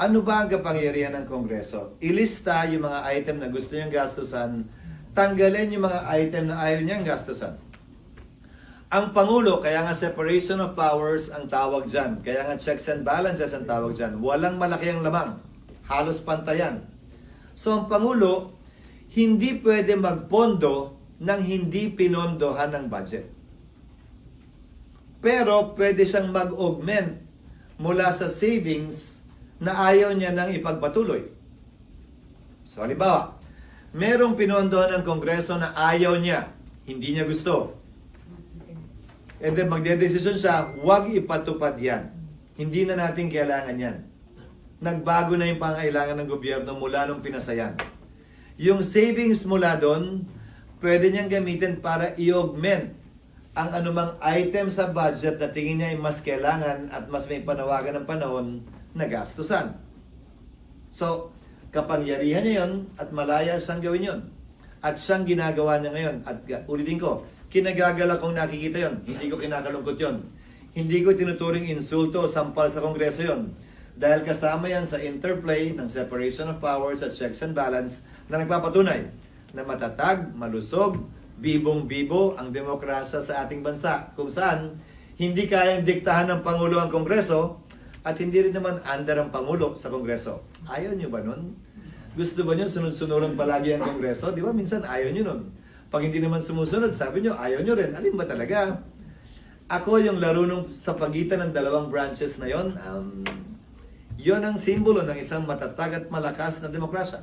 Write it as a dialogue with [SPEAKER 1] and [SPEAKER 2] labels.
[SPEAKER 1] Ano ba ang kapangyarihan ng Kongreso? Ilista yung mga item na gusto niyang gastusan, tanggalin yung mga item na ayaw niyang gastusan. Ang Pangulo, kaya nga separation of powers ang tawag dyan. Kaya nga checks and balances ang tawag dyan. Walang malaki ang lamang. Halos pantayan. So ang Pangulo, hindi pwede magpondo nang hindi pinondohan ng budget. Pero pwede siyang mag-augment mula sa savings na ayaw niya nang ipagpatuloy. So halimbawa, merong pinondohan ng Kongreso na ayaw niya, hindi niya gusto. And then magdedesisyon siya, huwag ipatupad yan. Hindi na natin kailangan yan. Nagbago na yung pangailangan ng gobyerno mula nung pinasayan. Yung savings mula doon, pwede niyang gamitin para i-augment ang anumang item sa budget na tingin niya ay mas kailangan at mas may panawagan ng panahon na gastusan. So, kapangyarihan niya yun at malaya siyang gawin yun. At siyang ginagawa niya ngayon. At ulitin ko, kinagagala kong nakikita yon. Hindi ko kinakalungkot yon. Hindi ko tinuturing insulto o sampal sa Kongreso yon. Dahil kasama yan sa interplay ng separation of powers at checks and balance na nagpapatunay na matatag, malusog, bibong-bibo ang demokrasya sa ating bansa. Kung saan, hindi kayang diktahan ng Pangulo ang Kongreso at hindi rin naman under ang Pangulo sa Kongreso. Ayaw nyo ba nun? Gusto ba nyo sunod-sunuran palagi ang Kongreso? Di ba? Minsan ayaw nyo nun. Pag hindi naman sumusunod, sabi nyo, ayaw nyo rin. Alin ba talaga? Ako yung laro nung sa pagitan ng dalawang branches na yon, yon ang simbolo ng isang matatag at malakas na demokrasya.